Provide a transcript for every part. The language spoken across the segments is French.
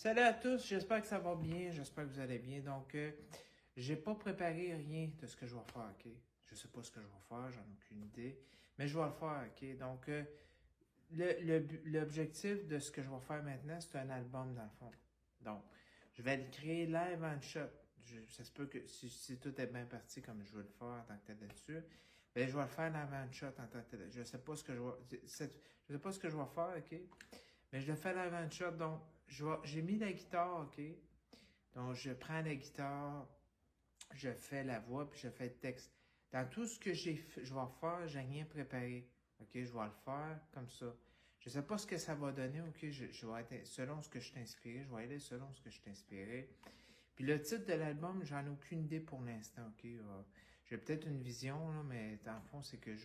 Salut à tous, j'espère que ça va bien, j'espère que vous allez bien. Donc, j'ai pas préparé rien de ce que je vais faire, ok? Je sais pas ce que je vais faire, j'en ai aucune idée, mais je vais le faire, ok? Donc, l'objectif de ce que je vais faire maintenant, c'est un album dans le fond. Donc, je vais le créer live en shot. Ça se peut que si tout est bien parti comme je veux le faire en tant que tel là-dessus, ben je vais le faire live en shot en tant que tel. Je sais pas ce que je sais pas ce que je vais faire, ok? Mais je le fais live en shot, donc j'ai mis la guitare, ok? Donc, je prends la guitare, je fais la voix, puis je fais le texte. Dans tout ce que je vais faire, j'ai rien préparé. OK, je vais le faire comme ça. Je sais pas ce que ça va donner, OK? Je vais être selon ce que je t'ai inspiré. Je vais aller selon ce que je t'ai inspiré. Puis le titre de l'album, j'en ai aucune idée pour l'instant, OK? J'ai peut-être une vision, là, mais dans le fond, c'est que je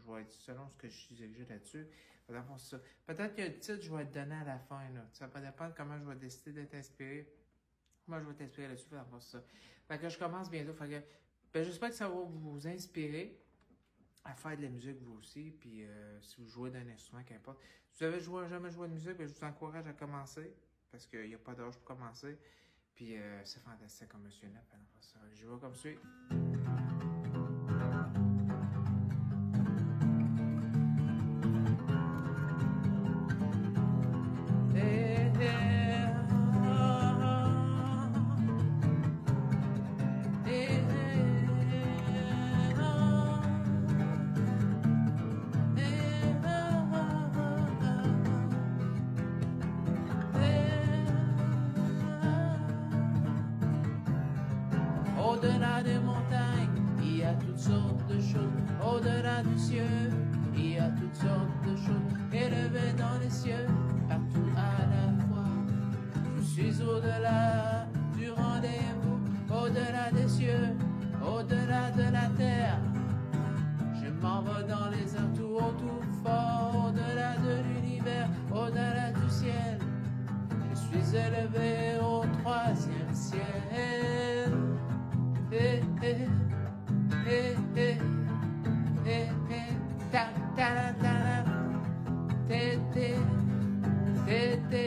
vais être selon ce que je suis dirigé là-dessus. Dans le fond, c'est ça. Peut-être que le titre, je vais le donner à la fin, là. Ça va dépendre comment je vais décider d'être inspiré. Moi, je vais t'inspirer là-dessus, dans le fond, c'est ça. Fait que je commence bientôt. Fait que, ben, j'espère que ça va vous inspirer à faire de la musique, vous aussi. Puis, si vous jouez d'un instrument, qu'importe. Si vous avez jamais joué de musique, ben, je vous encourage à commencer. Parce qu'il n'y a pas d'âge pour commencer. Puis, c'est fantastique comme Monsieur Nap. Je vais comme suit. Au-delà des montagnes, il y a toutes sortes de choses. Au-delà du ciel, il y a toutes sortes de choses. Élevées dans les cieux, partout à la fois. Je suis au-delà du rendez-vous. Au-delà des cieux, au-delà de la terre. Je m'envole dans les airs tout haut, tout fort. Au-delà de l'univers, au-delà du ciel. Je suis élevé au troisième ciel. Eh, eh, eh, eh, eh, eh, ta, ta, ta, ta, te, te, te, te.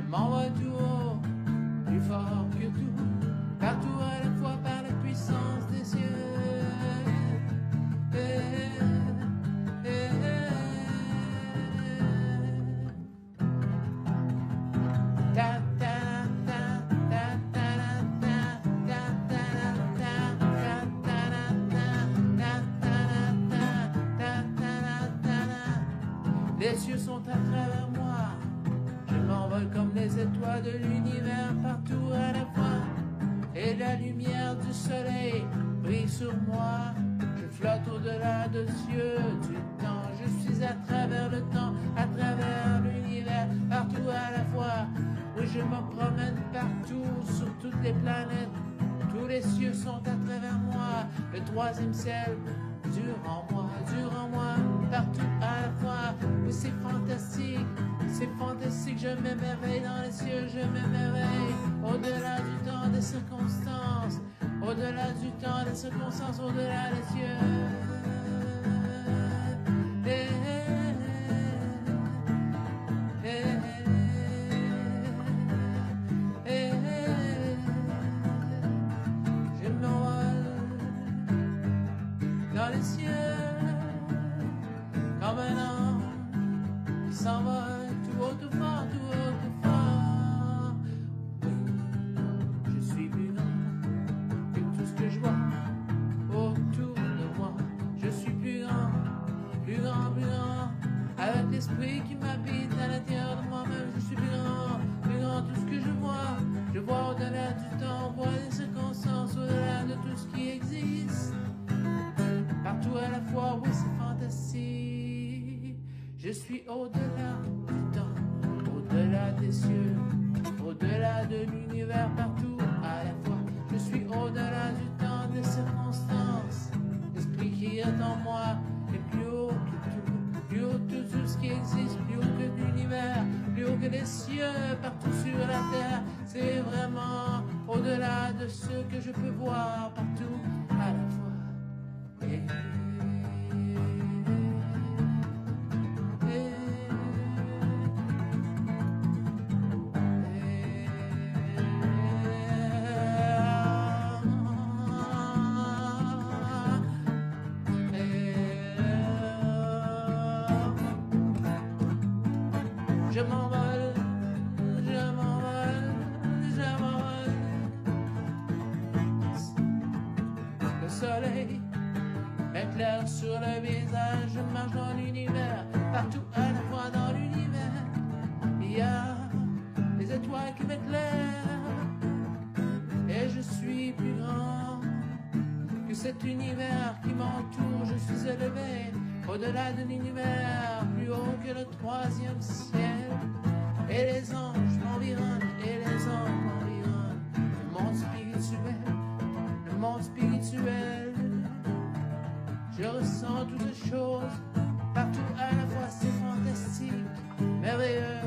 M'envoie tout haut, plus fort que tout, partout à la fois par la puissance des cieux. Ta ta ta ta ta ta ta ta ta. Les cieux sont à travers moi. Je m'envole comme les étoiles de l'univers partout à la fois. Et la lumière du soleil brille sur moi. Je flotte au-delà de cieux du temps. Je suis à travers le temps, à travers l'univers, partout à la fois. Oui, je me promène partout, sur toutes les planètes. Tous les cieux sont à travers moi. Le troisième ciel dure en moi, partout à la fois. Oui, c'est fantastique, je m'émerveille dans les cieux, je m'émerveille. Au-delà du temps des circonstances, au-delà du temps des circonstances, au-delà des cieux. Je m'envole dans les cieux comme un ange qui s'envole tout haut, tout fort, tout haut, tout fort. Oui, je suis plus grand que tout ce que je vois autour de moi. au-delà du temps, au-delà des cieux, au-delà de l'univers, partout à la fois. Je suis au-delà du temps, des circonstances. L'esprit qui est en moi est plus haut que tout, plus haut que tout ce qui existe, plus haut que l'univers, plus haut que les cieux, partout sur la terre. C'est vraiment au-delà de ce que je peux voir, partout à la fois. Je m'envole, je m'envole, je m'envole. Le soleil m'éclaire sur le visage, je marche dans l'univers, partout à la fois dans l'univers. Il y a des étoiles qui m'éclairent, et je suis plus grand que cet univers qui m'entoure. Je suis élevé au-delà de l'univers, plus haut que le troisième ciel. Et les anges m'environnent, et les anges m'environnent. Le monde spirituel, le monde spirituel. Je ressens toutes les choses, partout à la fois, c'est fantastique, merveilleux.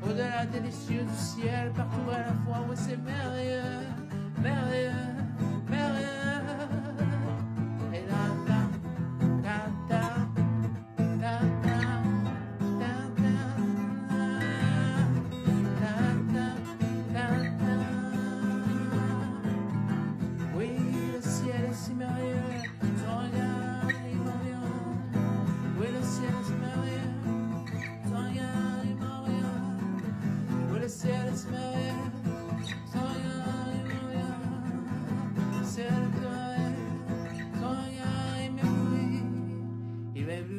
Au-delà délicieux du ciel, partout à la fois, oui c'est merveilleux, merveilleux, merveilleux. Et là, là, là, là. Oui, le ciel est si merveilleux, son regard il m'environne. Oui, le ciel est si merveilleux, son regard il m'environne. Oui, le ciel est si merveilleux, son regard il m'environne. Le ciel est si merveilleux, son regard il m'éblouit, il m'éblouit.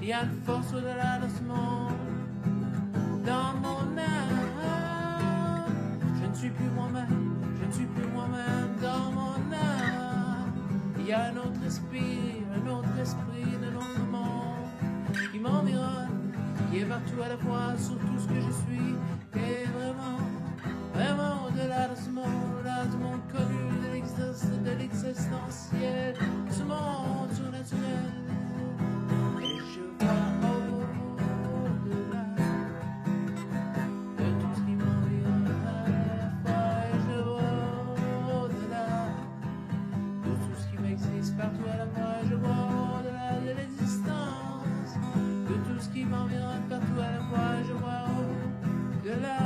Il y a une force au-delà de ce monde, dans mon âme. Je ne suis plus moi-même, je ne suis plus moi-même, dans mon âme. Il y a un autre esprit d'un autre monde qui m'environne, qui est partout à la fois sur tout ce que je suis. Et vraiment, vraiment au-delà de ce monde, au-delà du monde connu, de l'existentiel, ce monde surnaturel. Partout à la fois, je vois au-delà de l'existence de tout ce qui m'environne. Partout à la fois, je vois au-delà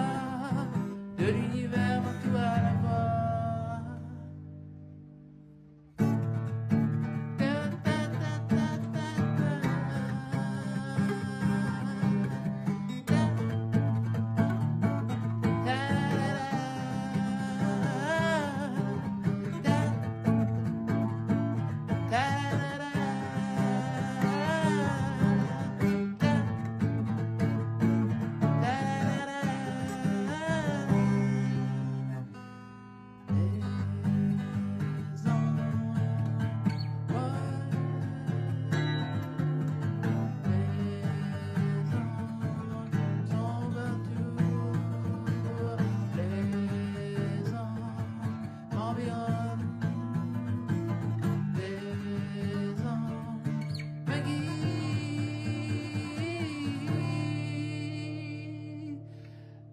de l'univers. Partout à la fois.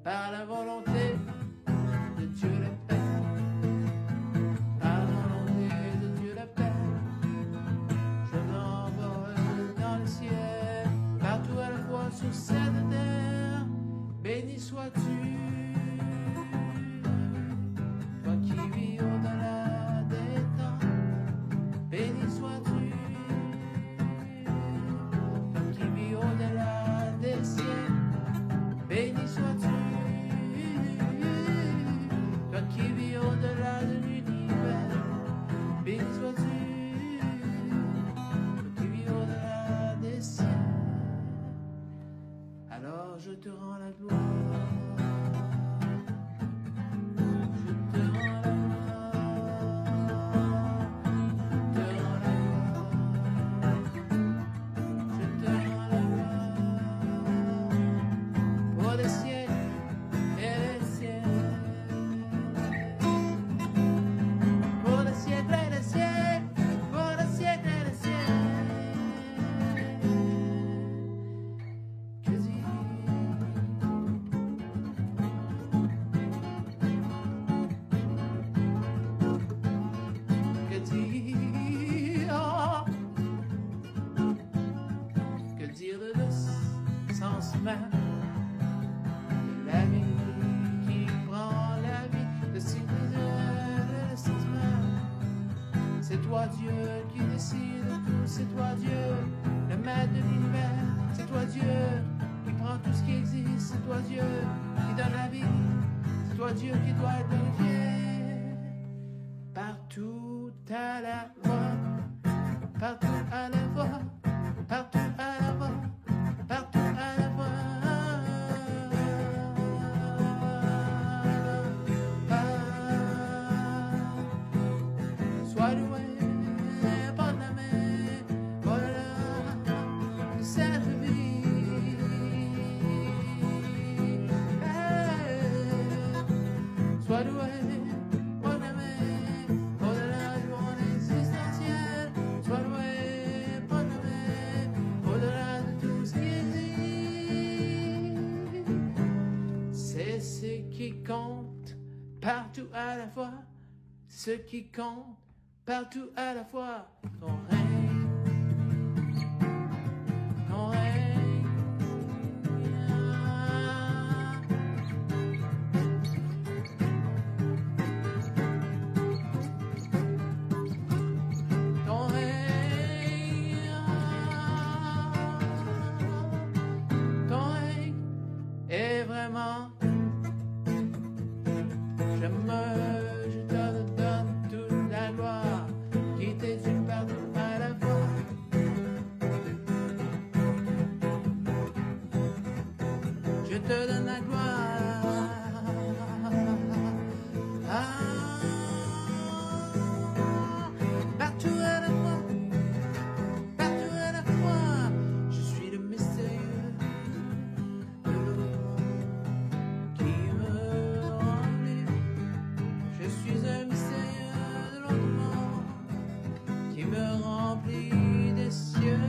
Par la volonté de Dieu le Père, par la volonté de Dieu le Père, je m'envole. béni sois-tu, toi qui vis au-delà des temps, béni sois-tu, toi qui vis au-delà des cieux, béni sois-tu, toi qui vis au-delà de l'univers, béni sois-tu, toi qui vis au-delà des cieux. Alors je te rends la gloire. Je te rends la gloire. Je te rends la gloire. Je te rends la gloire. Pour les siècles et les siècles. Pour les siècles et les siècles. Pour les siècles et les siècles. Que dire? Que dire? Que dire de l'os sans main? De la vie qui prend la vie, de si le sans main. C'est toi Dieu qui décide de tout, c'est toi Dieu, le maître de l'univers, c'est toi Dieu qui prend tout ce qui existe, c'est toi Dieu qui donne la vie, c'est toi Dieu qui doit être glorifié. Partout à la fois, partout à la fois, partout à la fois, partout à la fois. Sois loué, prends la main, voilà, de cette vie. Sois loué, prends la main, au-delà du monde existentiel. Sois loué, prends la main, au-delà de tout ce qui existe. C'est ce qui compte partout à la fois. Ce qui compte partout à la fois. Ton règne, ton règne. Ton règne, ton règne est vraiment. Je te donne toute la gloire qui t'est due partout à la fois. Je te donne la gloire. Partout à la fois, partout à la fois. Je suis le mystérieux de l'eau qui me remplit. Je suis un mystérieux de l'autre monde qui me remplit des cieux.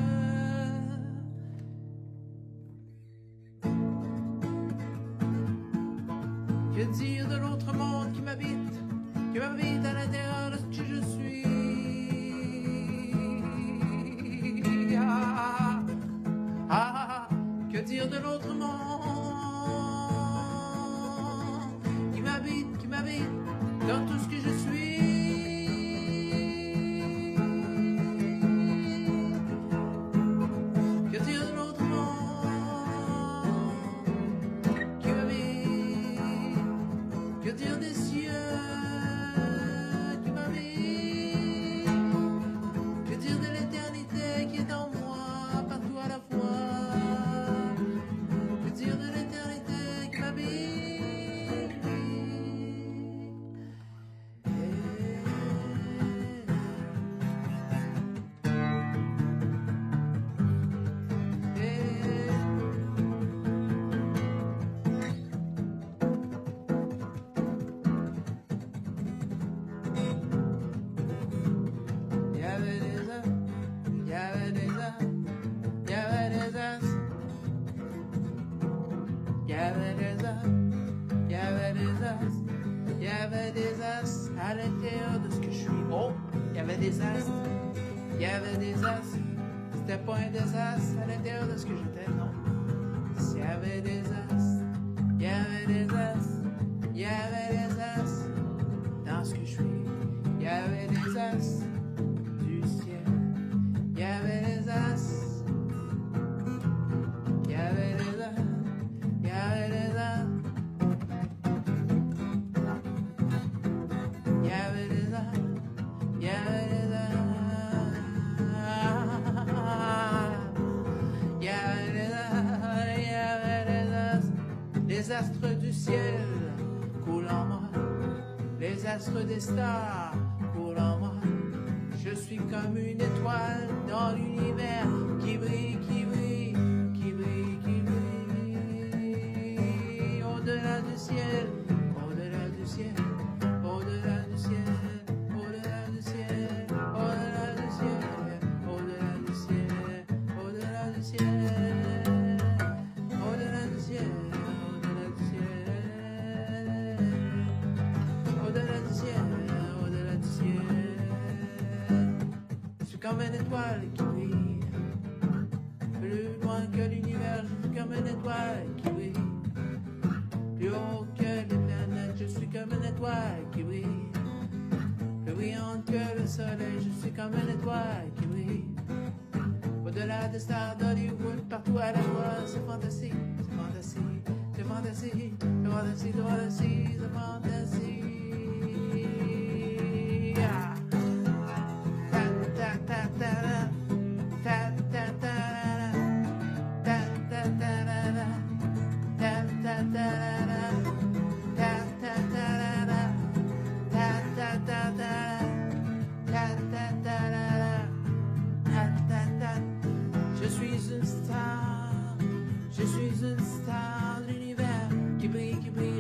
Que dire de l'autre monde qui m'habite à l'intérieur de ce que je suis? Que dire de l'autre monde qui m'habite dans tout ce que je suis? Que dire de l'autre monde qui m'habite? Que dire des cieux qui m'habitent? Que dire de l'éternité qui est en moi partout à la fois? Que dire de l'éternité qui m'habite? Il y avait des as, il y avait des as, il y avait des as, il y avait des as, il y avait des as, il y avait des as à l'intérieur de ce que je suis. Oh, il y avait des as, il y avait des as, c'était pas un désastre à l'intérieur de ce que j'étais, non. S'il y avait des as, astres du ciel coulent en moi, les astres des stars coulent en moi. Je suis comme une étoile dans l'univers qui brille, qui brille, qui brille, qui brille. Au-delà du ciel, au-delà du ciel, au-delà du ciel, au-delà du ciel, au-delà du ciel, au-delà du ciel, au-delà du ciel, au-delà du ciel, au-delà du ciel, au-delà du ciel, au-delà du ciel. Je suis comme une étoile qui brille, plus loin que l'univers. Je suis comme une étoile qui brille, plus haut que les planètes. Je suis comme une étoile qui brille, plus brillante que le soleil. Je suis comme une étoile qui brille, au-delà des stars d'Hollywood, partout à la fois. C'est fantastique, c'est fantastique, c'est fantastique, c'est fantastique, c'est fantastique, c'est fantastique. Ah. Je suis une star, je suis une star de l'univers qui brille,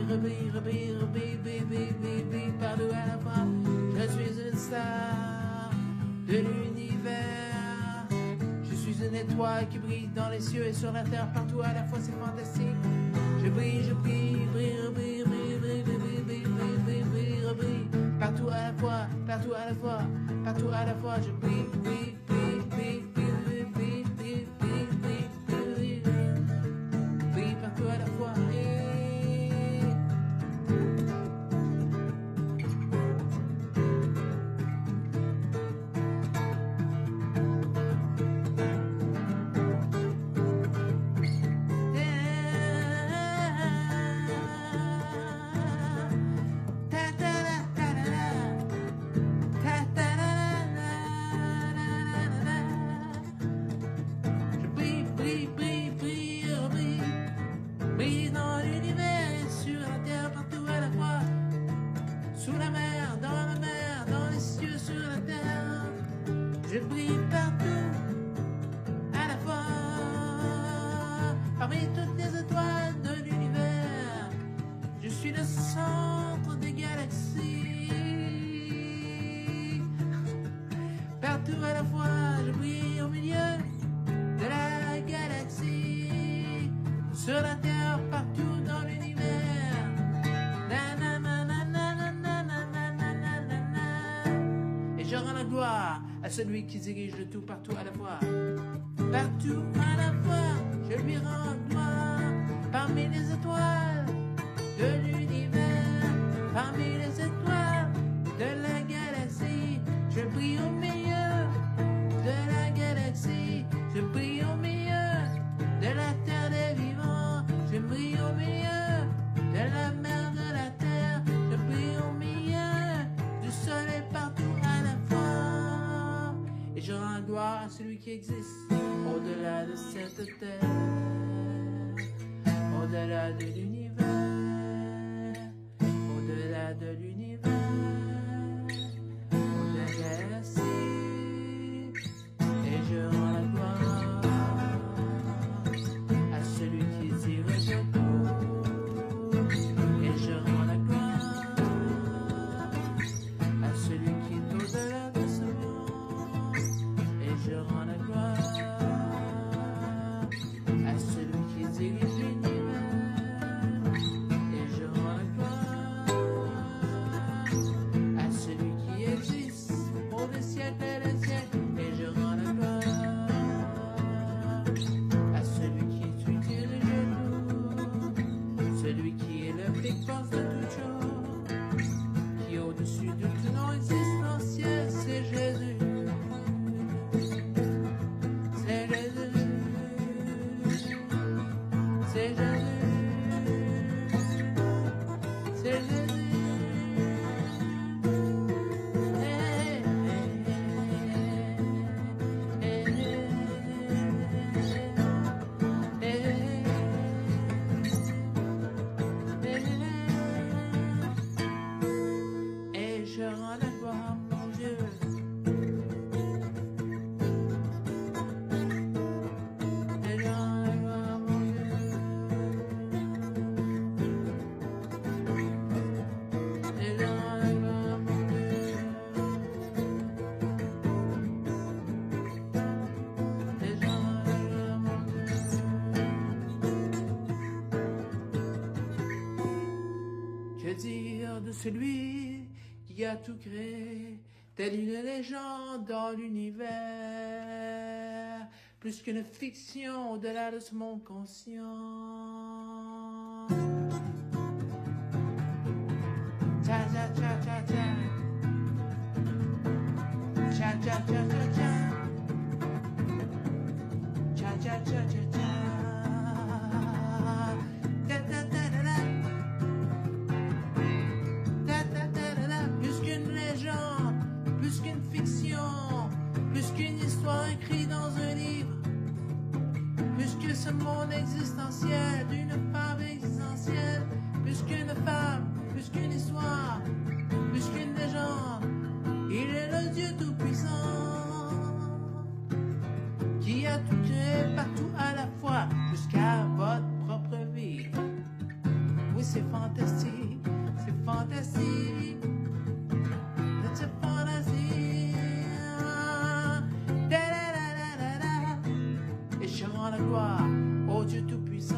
rebrille, rebrille, rebrille, rebrille, brille, partout à la fois. Je suis une star de l'univers. Je suis une étoile qui brille dans les cieux et sur la terre, partout à la fois. C'est fantastique. Je brille, brille, brille, brille, brille, brille, brille, brille, brille, brille, brille, partout à la fois, partout à la fois, partout à la fois. Je brille, brille, brille, brille, brille, brille, brille, brille, brille, brille, brille, brille, partout à la fois. Je brille partout, à la fois, parmi toutes les étoiles de l'univers. Je suis le centre des galaxies. Partout à la fois, je brille au milieu de la galaxie. Sur la terre, partout dans l'univers. Et je rends la gloire à celui qui dirige le tout partout à la fois. Partout à la fois, je lui rends gloire. Parmi les étoiles de l'univers, parmi les étoiles de la galaxie, je brille au milieu de la galaxie. Je brille au milieu de la terre des vivants. Je brille au milieu de la mer, de la terre. Je brille au milieu du soleil partout à la fois. Et je rends gloire à celui qui existe au-delà de cette terre, au-delà de l'univers, au-delà de l'univers, au-delà de la galaxie. Et je rends la gloire à celui qui dirige le tout. Et je rends la gloire à celui qui est au-delà de ce monde. Et je rends la gloire à celui qui dirige l'univers. Et je rends la gloire à celui qui existe pour les siècles et les siècles. Et je rends la gloire à celui qui dirige tout, celui qui est le plus fort de toute chose, qui est au-dessus de tout nom existentiel. C'est Jésus. C'est Jésus. C'est Jésus. C'est Jésus. le dire de celui qui a tout créé, telle une légende dans l'univers, plus qu'une fiction au-delà de ce monde conscient. Cha cha cha cha cha. Cha cha cha cha cha. Cha cha cha cha cha. Da da da da da. Da da da da da. Plus qu'une légende, plus qu'une fiction, plus qu'une histoire écrite dans un livre, plus que ce monde existentiel d'une femme existentielle, plus qu'une femme, plus qu'une histoire, plus qu'une légende. Il est le Dieu tout-puissant qui a tout créé partout à la fois jusqu'à votre propre vie. Oui, c'est fantastique, c'est fantastique. C'est fantastique. Da, da, da, da, da, da. Et je rends la gloire au Dieu tout-puissant.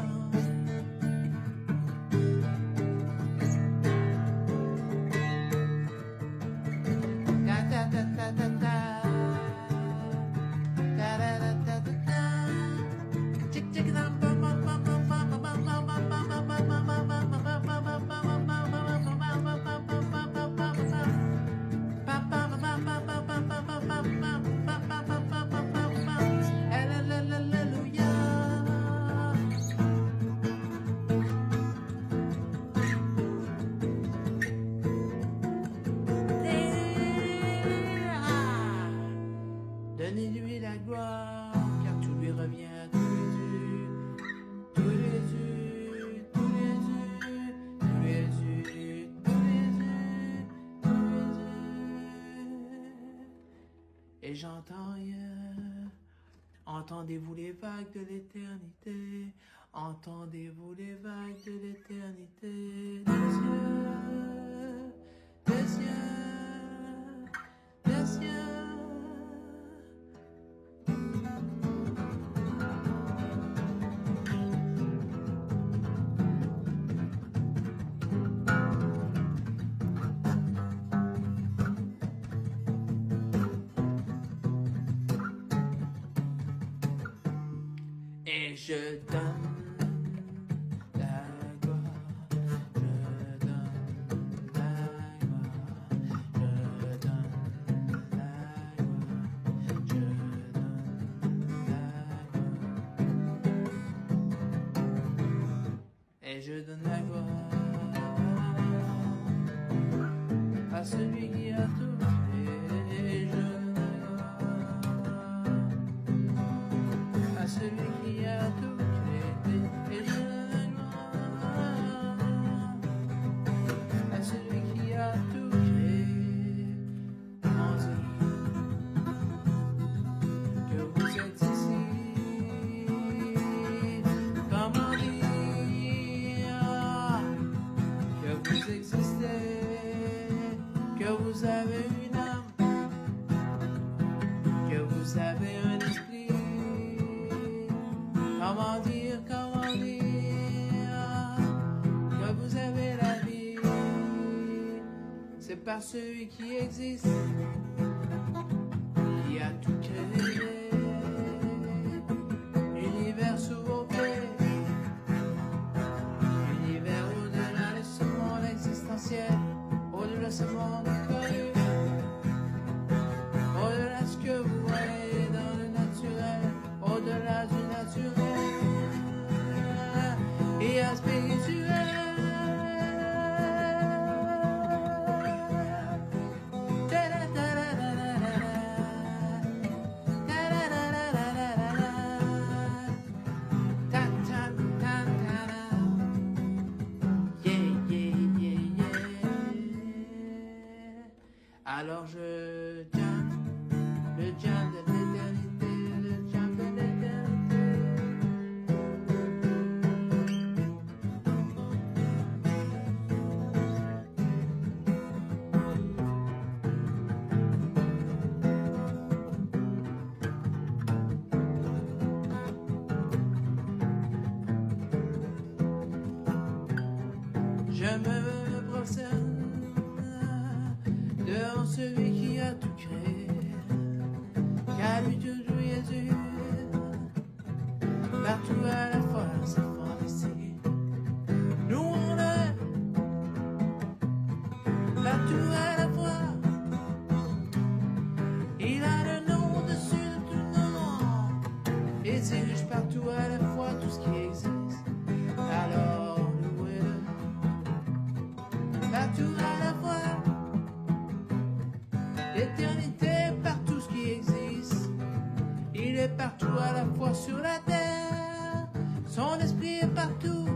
Donnez-lui la gloire, car tout lui revient à tous les yeux, tous les yeux, tous les yeux, tous les yeux, tous les yeux, tous les yeux. Et j'entends rien. Entendez-vous les vagues de l'éternité? Entendez-vous les vagues de l'éternité? Des cieux, des cieux, des cieux. Et je donne la gloire, je donne la gloire, je donne la gloire, je donne la gloire. Et je donne la gloire à celui qui a tout fait. Je donne la gloire à celui qui a tout créé. Et je donne la gloire à celui qui a tout créé. Comment dire que vous êtes ici? Comment dire que vous existez, que vous avez une âme, que vous avez un esprit? Comment dire que vous avez la vie? C'est par celui qui existe, qui a tout créé, l'univers sous vos pieds, l'univers au-delà de ce monde existentiel, au-delà de ce monde connu, au-delà de ce que vous voyez dans le naturel, au-delà du naturel et un spirituel. Alors je jam, le jam de l'éternité, le jam de l'éternité. Je me personne devant celui qui a tout créé, car lui toujours Jésus, partout à la fois, c'est fort ici. Nous on est partout à la fois. Il a le nom dessus de tout nom, et dirige partout à la fois tout ce qui existe. Alors louez-le, partout à la fois. L'éternité par tout ce qui existe. Il est partout à la fois sur la terre. Son esprit est partout.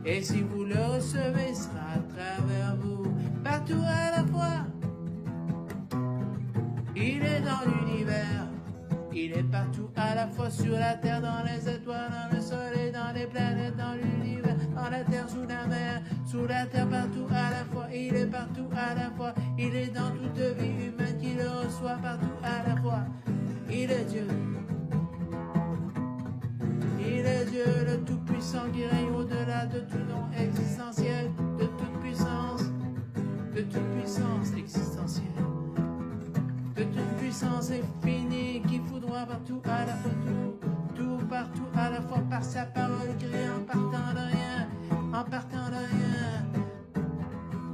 Et si vous le recevez, il sera à travers vous. Partout à la fois. Il est dans l'univers. Il est partout à la fois sur la terre, dans les étoiles, dans le soleil, dans les planètes, dans l'univers, dans la terre, sous la mer, sous la terre, partout à la fois. Il est partout à la fois. Il est dans toute vie humaine qui le reçoit partout à la fois. Il est Dieu. Il est Dieu, le Tout-Puissant qui règne au-delà de tout nom existentiel, de toute puissance existentielle. De toute puissance infinie qui foudroie partout à la fois, tout partout à la fois par sa parole créée en partant de rien,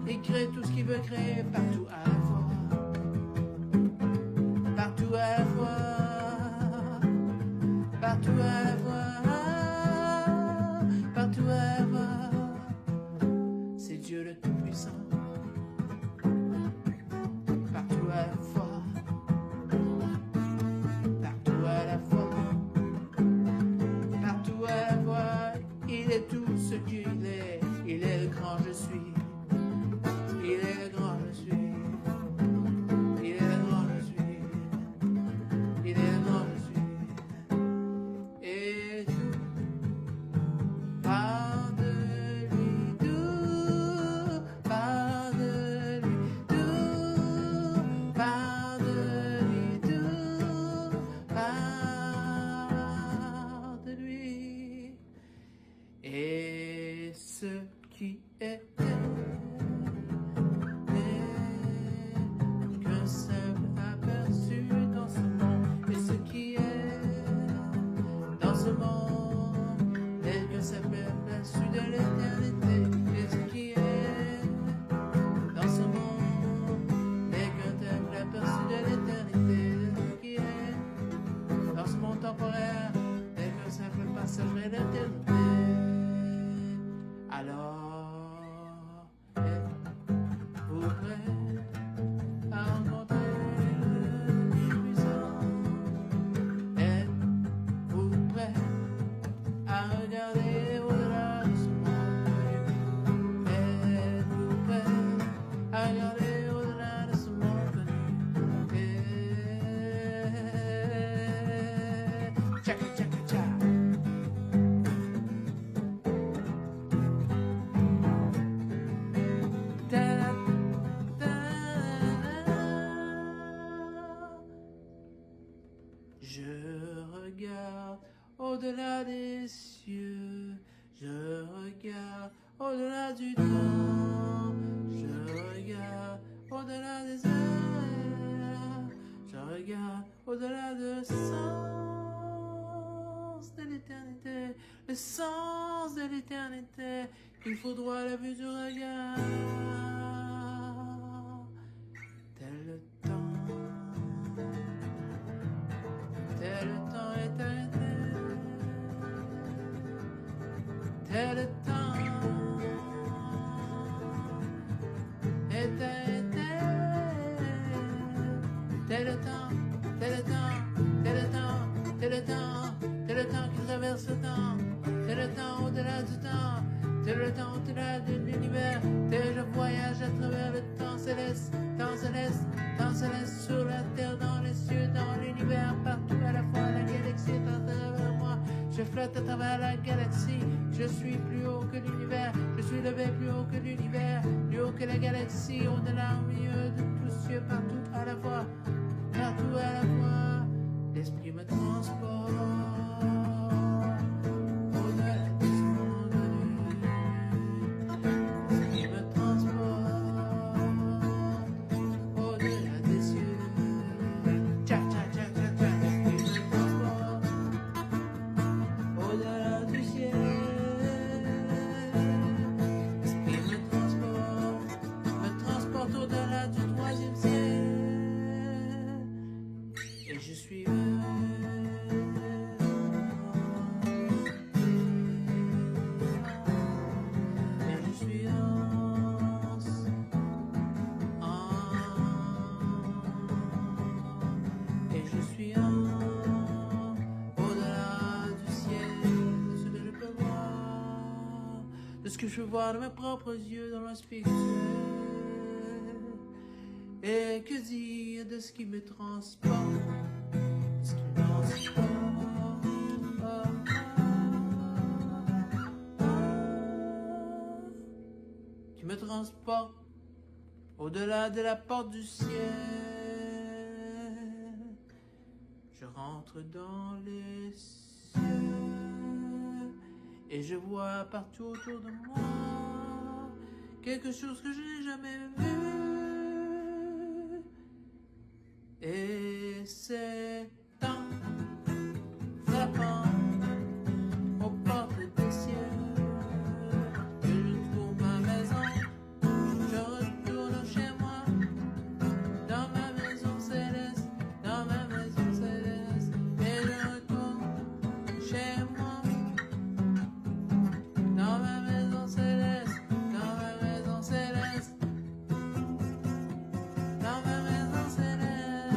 il crée tout ce qu'il veut créer partout à la fois, partout à la fois, partout à la fois, partout à la fois, c'est Dieu le Tout-Puissant, partout à la fois. Il est tout ce qu'il est. Il est le grand je suis. Il est le grand je suis. Il est le grand je suis. Il est le grand je suis. Et tout part de lui. Tout part de lui. Tout part de lui. Tout part de lui. Et ce qui était n'est qu'un simple aperçu dans ce monde. Et ce qui est dans ce monde n'est qu'un simple aperçu de l'éternité. Et ce qui est dans ce monde n'est qu'un simple aperçu de l'éternité. Et ce qui est dans ce monde temporaire n'est qu'un simple passage de l'éternité. Alors, êtes-vous prêts à rencontrer le Tout-Puissant? Êtes-vous prêts à regarder au-delà de ce monde connu? Êtes-vous prêts à regarder au-delà de ce monde connu? Tchaka tchaka tchaka. Je regarde au-delà des cieux, je regarde au-delà du temps, je regarde au-delà des airs, je regarde au-delà du sens de l'éternité, le sens de l'éternité, il faudra la vue du regard, tel le temps. Tel le temps est arrêté, tel le temps est arrêté, tel le temps, tel le temps, tel le temps, tel le temps, tel le temps qui traverse le temps, tel le temps au-delà du temps, tel le temps au-delà de l'univers, tel je voyage à travers le temps céleste, temps céleste, temps céleste sur la terre, dans les cieux, dans l'univers, partout à la fois, la galaxie est à travers moi, je flotte à travers la galaxie, je suis plus haut que l'univers, je suis levé plus haut que l'univers, plus haut que la galaxie, au-delà, au milieu de tous les cieux, partout à la fois, l'esprit me transporte. Au-delà de ce monde connu, de ce que je vois de mes propres yeux dans l'inspectuel. Et que dire de ce qui me transporte, de ce qui me transporte, qui me transporte au-delà de la porte du ciel. Je rentre dans les cieux et je vois partout autour de moi quelque chose que je n'ai jamais vu. Et c'est tant frappant aux portes des cieux que je trouve ma maison. Je retourne chez moi, dans ma maison céleste, dans ma maison céleste. Et je retourne chez moi, dans ma maison céleste, dans ma maison céleste, dans ma maison céleste,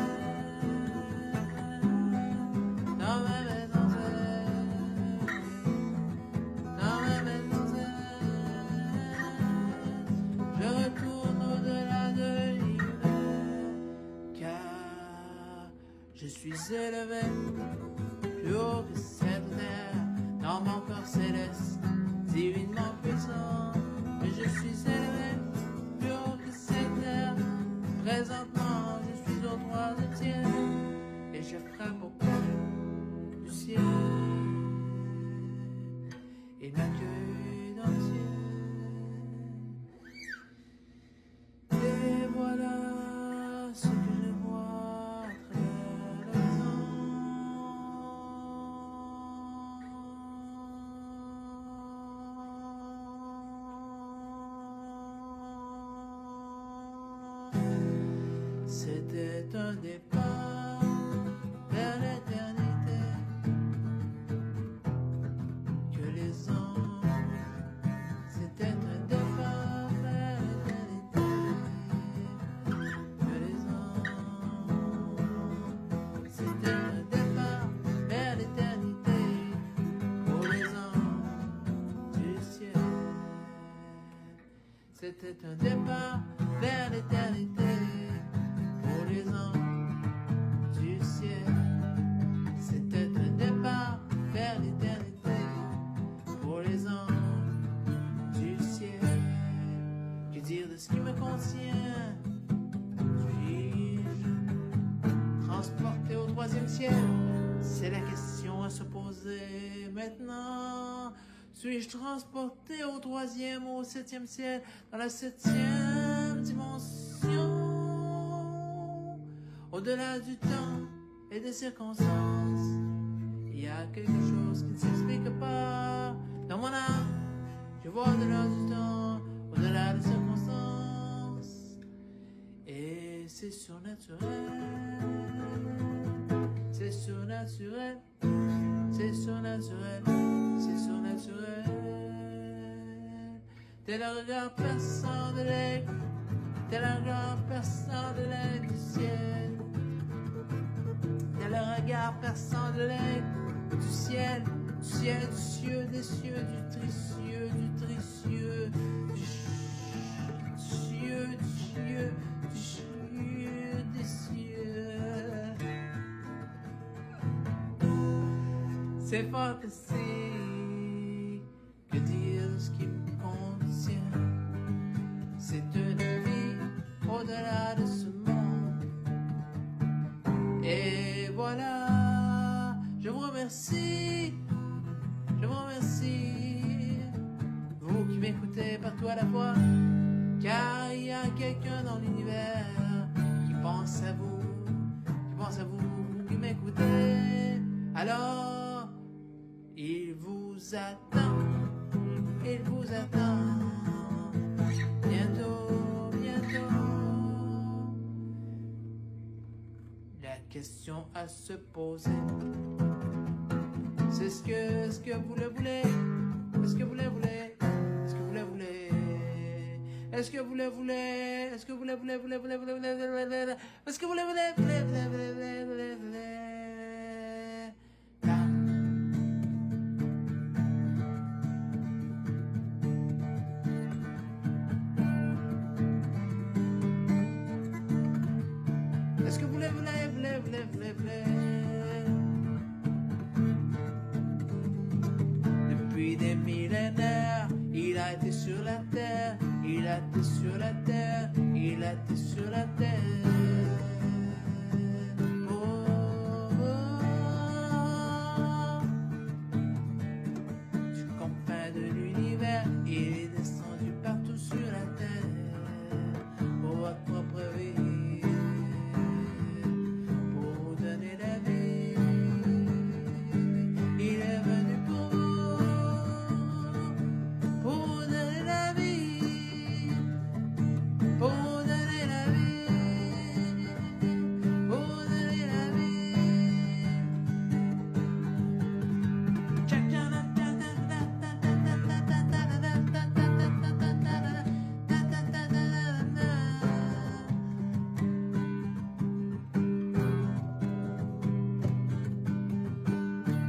dans ma maison céleste, dans ma maison céleste. Je retourne au-delà de l'hiver, car je suis élevé plus haut que cette terre, dans mon corps céleste, divinement puissant. Mais je suis élevé plus haut que cette terre. Présentement, je suis au troisième et je frappe au point du ciel. Et m'accueille dans le ciel. Et voilà ce que je vois à travers l'horizon. C'était un départ vers l'éternité que les anges. C'était un départ vers l'éternité que les anges. C'était un départ vers l'éternité pour les anges du ciel. C'était un départ vers l'éternité pour les anges du ciel. C'était un départ vers l'éternité pour les anges du ciel. Que dire de ce qui me contient? Suis-je transporté au troisième ciel? C'est la question à se poser maintenant. Suis-je transporté au troisième ou au septième ciel, dans la septième dimension? Au-delà du temps et des circonstances, il y a quelque chose qui ne s'explique pas. Dans mon âme, je vois au-delà du temps, au-delà des circonstances. Et c'est surnaturel, c'est surnaturel, c'est surnaturel, c'est surnaturel. Tel un regard perçant de l'aigle, tel un regard perçant de l'aigle du ciel. Tel un regard perçant de l'aigle du ciel, du ciel, du cieux, des cieux, du tricieux, du tricieux, du cieux, du cieux, du cieux, des cieux. C'est fantastique, que dire de ce qui me contient? C'est une vie au-delà de ce monde. Et voilà, je vous remercie, je vous remercie, vous qui m'écoutez partout à la fois, car il y a quelqu'un dans l'univers qui pense à vous, vous qui m'écoutez. Alors, il vous attend, il vous attend, bientôt, bientôt. La question à se poser, c'est est-ce que vous le voulez? Est-ce que vous le voulez? Est-ce que vous le voulez? Est-ce que vous le voulez? Est-ce que vous le voulez? Est-ce que vous le voulez? a été sur la terre, il a été sur la terre, il a été sur la terre. Du confin de l'univers, il est descendu partout sur la terre, pour votre propre vie, pour vous donner la vie. Il est venu pour vous donner la vie, pour vous donner la vie, pour vous donner la vie.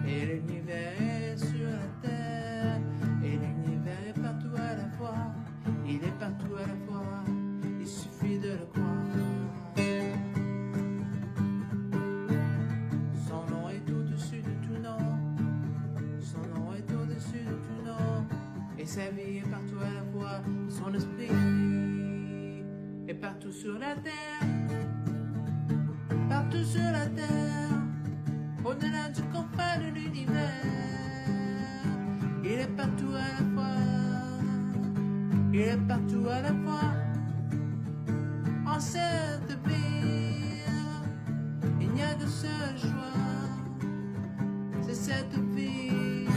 Et l'univers est sur la terre, et l'univers est partout à la fois. Il est partout à la fois, il suffit de le croire. Son nom est au-dessus de tout nom, son nom est au-dessus de tout nom. Et sa vie est partout à la fois, son esprit est partout sur la terre, partout sur la terre, au-delà du confin de l'univers. Il est partout à la fois, il est partout à la fois. En cette vie, il n'y a que seul choix, c'est cette vie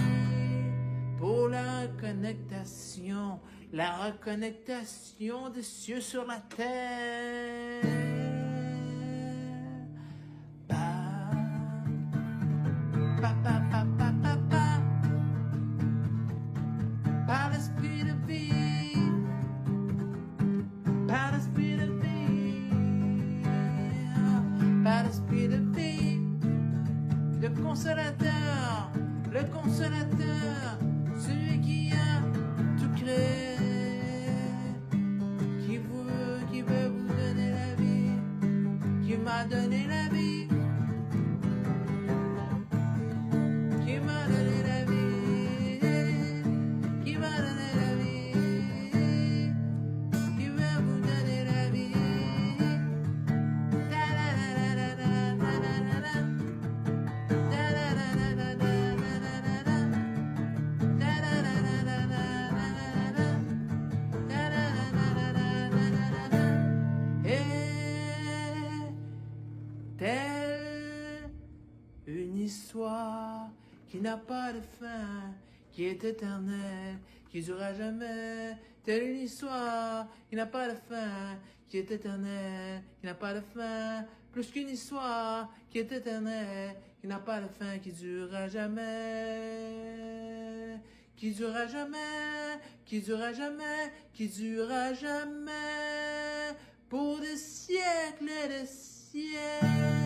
pour la reconnectation des cieux sur la terre. Pa, pa, pa, pa, pa, pa. Par l'esprit de vie, par l'esprit de vie, par l'esprit de vie, le consolateur, celui qui a tout créé, qui veut vous donner la vie, qui m'a donné la vie, qui m'a donné la vie, qui m'a donné la vie, qui veut vous donner la vie. Da da da da da da da da da. Da da da da da da da da da. Da da da da da da da da da. Da da da da da da da da. Et telle une histoire qui n'a pas de fin, qui est éternelle, qui durera jamais. Telle une histoire qui n'a pas de fin, qui est éternelle, qui n'a pas de fin. Plus qu'une histoire qui est éternelle, qui n'a pas de fin, qui durera jamais. Qui durera jamais, qui durera jamais, qui durera jamais. Pour des siècles et des siècles.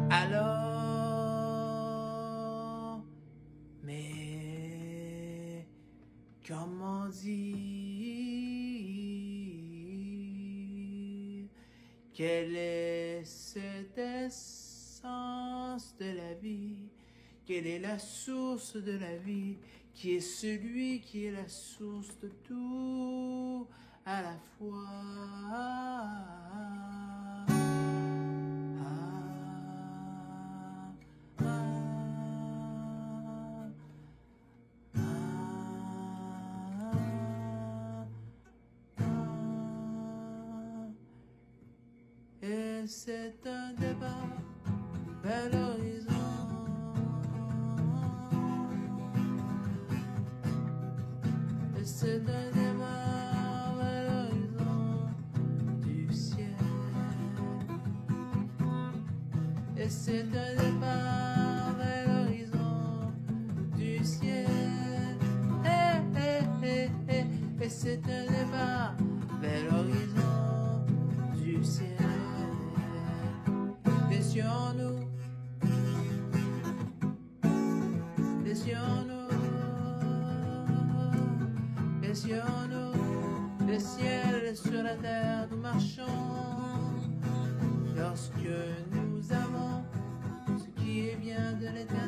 Alors, mais comment dire quelle est cette essence de la vie? Quelle est la source de la vie? Qui est celui qui est la source de tout à la fois? Et c'est un débat vers l'horizon. Et c'est un débat vers l'horizon du ciel. Et c'est un débat vers l'horizon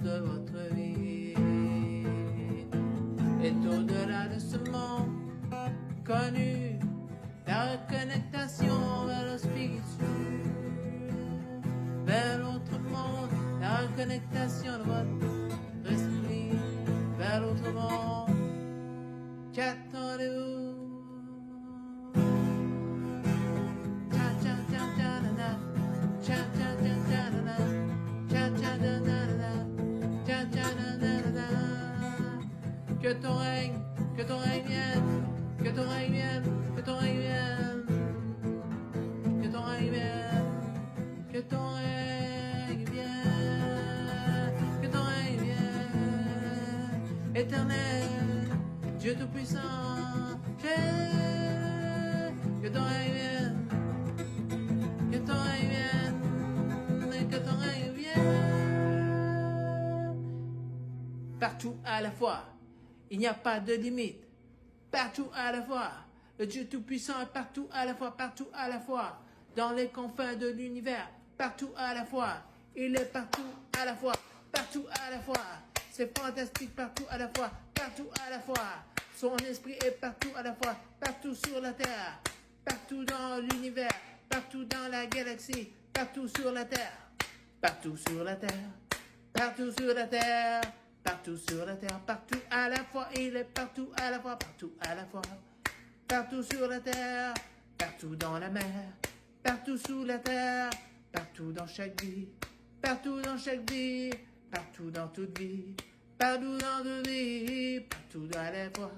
source de votre vie est au-delà de ce monde connu, la reconnectation vers le spirituel, vers l'autre monde, la reconnectation de votre esprit vers l'autre monde. Qu'attendez-vous? Que ton règne vienne, que ton règne vienne, que ton règne vienne, que ton règne vienne, que ton règne vienne, que ton règne vienne, éternel, Dieu tout-puissant, que ton règne vienne, que ton règne vienne, que ton règne vienne, partout à la fois. Il n'y a pas de limite. Partout à la fois. Le Dieu Tout-Puissant est partout à la fois, partout à la fois. Dans les confins de l'univers, partout à la fois. Il est partout à la fois, partout à la fois. C'est fantastique partout à la fois, partout à la fois. Son esprit est partout à la fois, partout sur la terre. Partout dans l'univers, partout dans la galaxie, partout sur la terre. Partout sur la terre, partout sur la terre. Partout sur la terre, partout à la fois, il est partout à la fois, partout à la fois. Partout sur la terre, partout dans la mer, partout sous la terre, partout dans chaque vie, partout dans chaque vie, partout dans toute vie, partout dans toute vie, partout à la fois,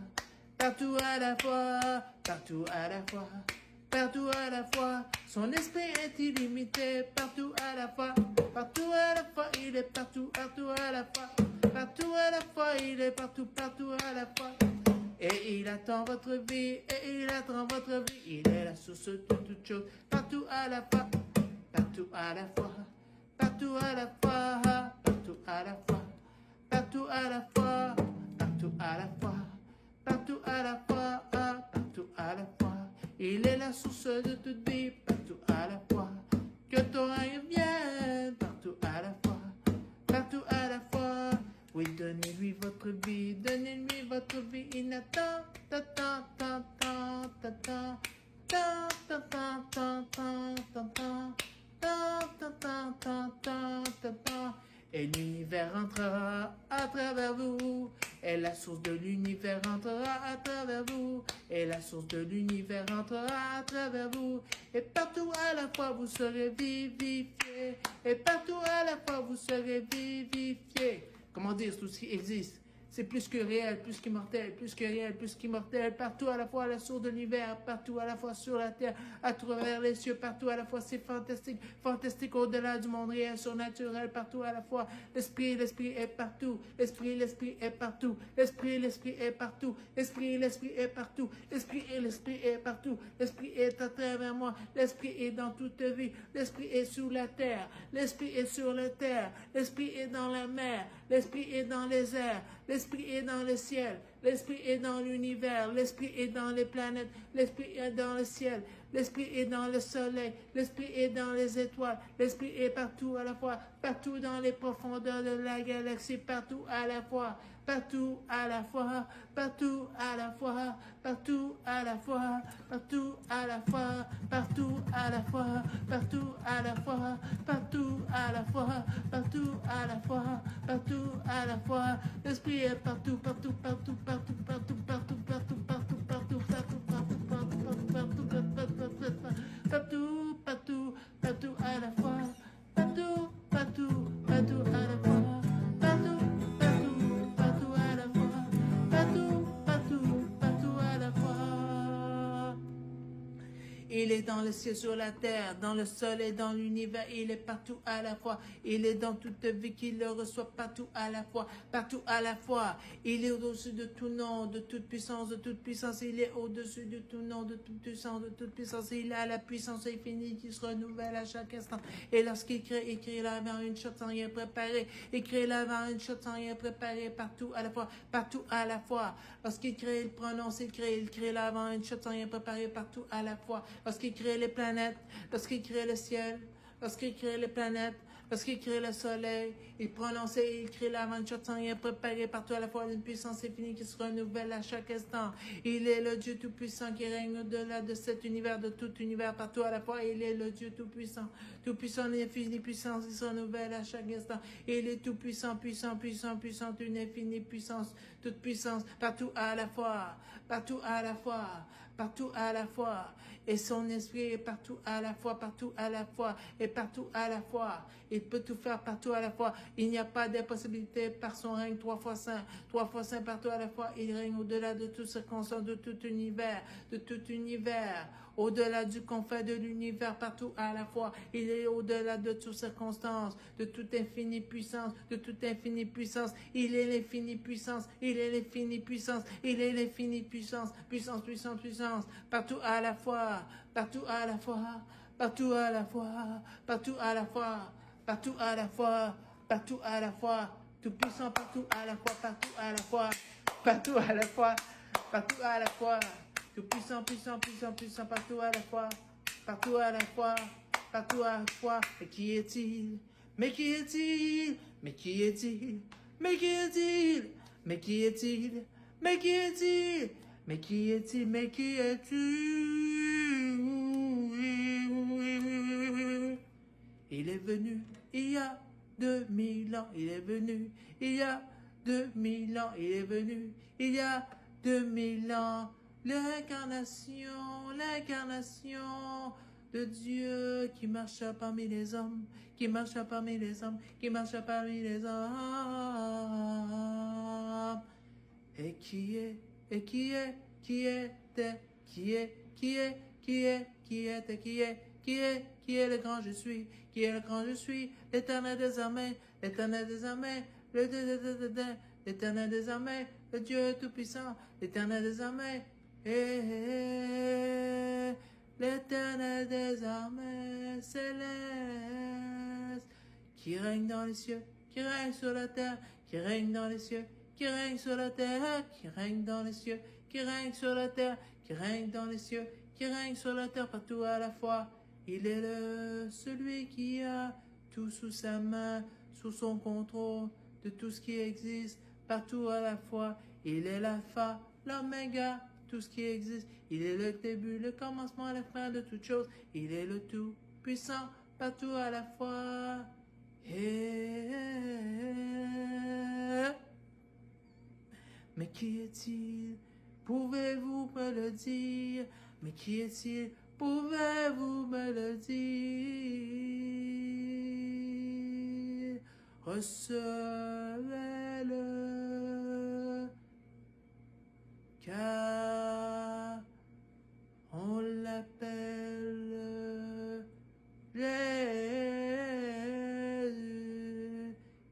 partout à la fois, partout à la fois, partout à la fois. Son esprit est illimité, partout à la fois, partout à la fois, il est partout, partout à la fois. Partout à la fois, il est partout, partout à la fois. Et il attend votre vie, et il attend votre vie. Il est la source de toutes choses, partout à la fois, partout à la fois, partout à la fois, partout à la fois, partout à la fois, partout à la fois, partout à la fois, partout à la fois. Il est la source de toute vie, partout à la fois. Que ton règne vienne, partout à la fois, partout à la fois. Oui, donnez-lui votre vie, donnez-lui votre vie. Il n'attend, t'attend, t'attend, t'attend, t'attend, t'attend, t'attend, t'attend. Et l'univers entrera à travers vous. Et la source de l'univers entrera à travers vous. Et la source de l'univers entrera à travers vous. Et partout à la fois vous serez vivifiés. Et partout à la fois vous serez vivifiés. Comment dire, tout ce qui existe, c'est plus que réel, plus qu'immortel, plus que réel, plus qu'immortel, partout à la fois à la source de l'univers, partout à la fois sur la terre, à travers les cieux, partout à la fois, c'est fantastique, fantastique au-delà du monde réel, surnaturel, partout à la fois, l'esprit est partout, l'esprit est partout, l'esprit est partout, l'esprit est partout, l'esprit est partout, l'esprit est à travers moi, l'esprit est dans toute vie, l'esprit est sous la terre, l'esprit est sur la terre, l'esprit est dans la mer, l'esprit est dans les airs, l'esprit est dans le ciel, l'esprit est dans l'univers, l'esprit est dans les planètes, l'esprit est dans le ciel, l'esprit est dans le soleil, l'esprit est dans les étoiles, l'esprit est partout à la fois, partout dans les profondeurs de la galaxie, partout à la fois, partout à la fois, partout à la fois, partout à la fois, partout à la fois, partout à la fois, partout à la fois, partout à la fois, partout à la fois, partout à la fois, l'esprit est partout, partout, partout, partout, partout, partout, partout, partout, partout, partout, partout, partout, partout, partout, partout à la fois, partout, partout, partout à la fois, partout, partout, partout à la fois, partout, partout, partout à la fois. Il est dans le ciel, sur la terre, dans le sol et dans l'univers. Il est partout à la fois. Il est dans toute vie qu'il le reçoit partout à la fois. Partout à la fois. Il est au-dessus de tout nom, de toute puissance, de toute puissance. Il est au-dessus de tout nom, de toute puissance, de toute puissance. Il a la puissance infinie qui se renouvelle à chaque instant. Et lorsqu'il crée, il crée l'avant une chose sans rien préparer. Il crée l'avant une chose sans rien préparer. Partout à la fois. Partout à la fois. Lorsqu'il crée, il prononce, il crée l'avant une chose sans rien préparer. Partout à la fois. Lorsqu'il crée les planètes, lorsqu'il crée le ciel, lorsqu'il crée les planètes, Lorsqu'il crée le soleil, il prononce et il crée l'avant-shot sans rien préparer partout à la fois d'une puissance infinie qui se renouvelle à chaque instant. Il est le Dieu tout-puissant qui règne au-delà de cet univers, de tout univers, partout à la fois. Il est le Dieu tout-puissant, l'infinie puissance qui se renouvelle à chaque instant. Il est tout-puissant, puissant, puissant, puissant, une infinie puissance, toute puissance, partout à la fois, partout à la fois, partout à la fois. Et son esprit est partout à la fois, partout à la fois, et partout à la fois. Il peut tout faire partout à la fois. Il n'y a pas d'impossibilité par son règne 3 fois saint partout à la fois. Il règne au-delà de toute circonstance, de tout univers, au-delà du confin de l'univers, partout à la fois. Il est au-delà de toute circonstance, de toute infinie puissance, de toute infinie puissance. Il est l'infinie puissance, il est l'infinie puissance, il est l'infinie puissance, puissance, puissance, puissance, partout à la fois, partout à la fois, partout à la fois, partout à la fois, partout à la fois, partout à la fois, tout puissant partout à la fois, partout à la fois, partout à la fois, partout à la fois, tout puissant, puissant, puissant, puissant, partout à la fois, partout à la fois, partout à la fois. Et qui est-il? Mais qui est-il? Mais qui est-il? Mais qui est-il? Mais qui est-il? Mais qui est-il? Mais qui est-il? Mais qui est-il? Il est venu il y a 2000 ans. Il est venu il y a 2000 ans. Il est venu il y a 2000 ans. L'incarnation de Dieu qui marche parmi les hommes, qui marche parmi les hommes, qui marche parmi les hommes. Et qui est, et qui est, qui était, qui est, qui est, qui est, qui était, qui est, qui est le grand je suis, qui est le grand je suis, l'éternel des armées, l'éternel des armées, l'éternel des armées, le Dieu tout-puissant, l'éternel des armées, l'éternel des armées célestes, qui règne dans les cieux, qui règne sur la terre, qui règne dans les cieux, qui règne sur la terre, qui règne dans les cieux, qui règne sur la terre, qui règne dans les cieux, qui règne sur la terre partout à la fois. Il est celui qui a tout sous sa main, sous son contrôle, de tout ce qui existe, partout à la fois. Il est l'alpha, l'oméga, tout ce qui existe. Il est le début, le commencement et la fin de toutes choses. Il est le tout puissant, partout à la fois. Mais qui est-il? Pouvez-vous me le dire? Mais qui est-il? Pouvez-vous me le dire? Recevez-le, car on l'appelle Jésus,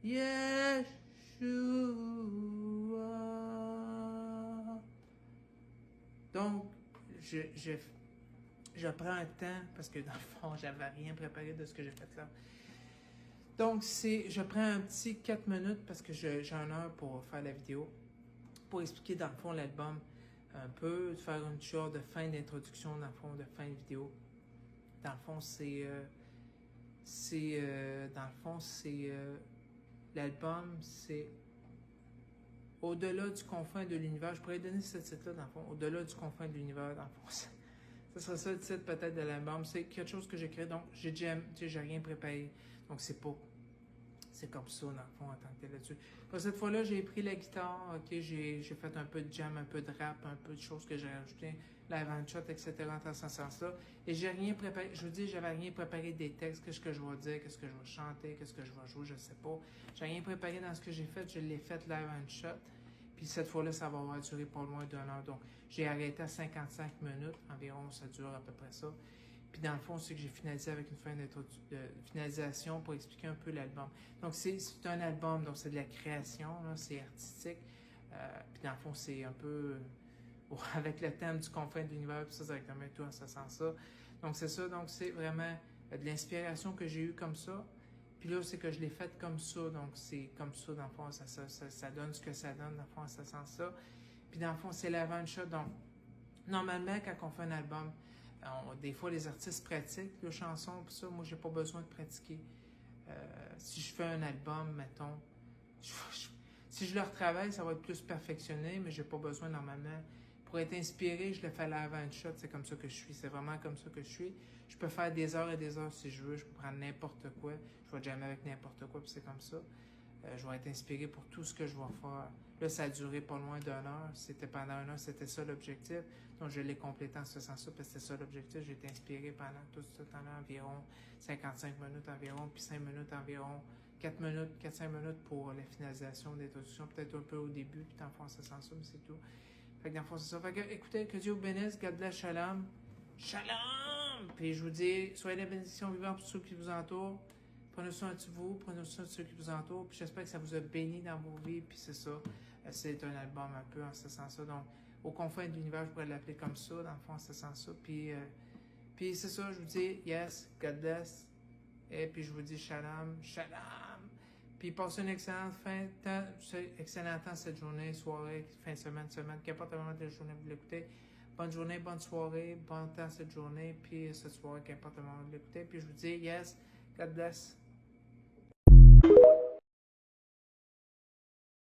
Yeshua. Donc, je prends un temps, parce que dans le fond, j'avais rien préparé de ce que j'ai fait là. Donc, je prends un petit 4 minutes, parce que j'ai une heure pour faire la vidéo, pour expliquer dans le fond l'album un peu, faire une genre de fin d'introduction, dans le fond, de fin de vidéo. Dans le fond, l'album, c'est au-delà du confin de l'univers. Je pourrais donner ce titre-là, dans le fond, au-delà du confin de l'univers, dans le fond. Ce serait ça le titre peut-être de l'album. C'est quelque chose que j'ai créé, donc j'ai rien préparé. Donc c'est comme ça, dans le fond, en tant que tel là-dessus. Cette fois-là, j'ai pris la guitare, ok, j'ai fait un peu de jam, un peu de rap, un peu de choses que j'ai rajouté, live and shot, etc. dans ce sens-là. Et j'ai rien préparé, je vous dis, j'avais rien préparé des textes, qu'est-ce que je vais dire, qu'est-ce que je vais chanter, qu'est-ce que je vais jouer, je sais pas. J'ai rien préparé dans ce que j'ai fait, je l'ai fait live and shot. Puis cette fois-là, ça va avoir duré pas loin d'1 heure. Donc, j'ai arrêté à 55 minutes environ, ça dure à peu près ça. Puis dans le fond, c'est que j'ai finalisé avec une fin de finalisation pour expliquer un peu l'album. Donc c'est un album, donc c'est de la création, c'est artistique. Puis dans le fond, c'est un peu avec le thème du confin de l'univers, puis ça directement tout en ce sens-là. Donc c'est ça, donc c'est vraiment de l'inspiration que j'ai eue comme ça. Puis là, c'est que je l'ai faite comme ça, donc c'est comme ça, dans le fond, ça donne ce que ça donne, dans le fond, en ce sens-là. Puis dans le fond, c'est l'avant-shot, donc normalement, quand on fait un album, des fois, les artistes pratiquent les chansons, puis ça, moi, j'ai pas besoin de pratiquer. Si je fais un album, mettons, si je le retravaille, ça va être plus perfectionné, mais j'ai pas besoin normalement. Pour être inspiré, je le fais live and shot, c'est comme ça que je suis. C'est vraiment comme ça que je suis. Je peux faire des heures et des heures si je veux, je peux prendre n'importe quoi. Je vais jammer avec n'importe quoi, puis c'est comme ça. Je vais être inspiré pour tout ce que je vais faire. Là, ça a duré pas loin d'1 heure. C'était pendant 1 heure, c'était ça l'objectif. Donc, je l'ai complété en ce sens-là, parce que c'était ça l'objectif. J'ai été inspiré pendant tout ce temps-là, environ 55 minutes environ, puis 5 minutes environ, 4 minutes, 4-5 minutes pour la finalisation de l'introduction, peut-être un peu au début, puis dans le fond, ça sent ça, mais c'est tout. Fait que dans le fond, c'est ça. Fait que, écoutez, que Dieu vous bénisse, God bless, shalom. Shalom! Puis je vous dis, soyez la bénédiction vivante pour ceux qui vous entourent. Prenez soin de vous, prenez soin de ceux qui vous entourent. Puis j'espère que ça vous a béni dans vos vies. Puis c'est ça. C'est un album un peu en ce sens-là. Donc, aux confins de l'univers, je pourrais l'appeler comme ça, dans le fond, en ce sens-là. Puis c'est ça, je vous dis, yes, God bless. Et puis je vous dis, shalom, shalom. Puis passez une excellente excellent temps cette journée, soirée, fin de semaine, qu'importe le moment de la journée vous l'écoutez. Bonne journée, bonne soirée, bon temps cette journée, puis cette soirée, qu'importe le moment vous l'écoutez. Puis je vous dis, yes, God bless.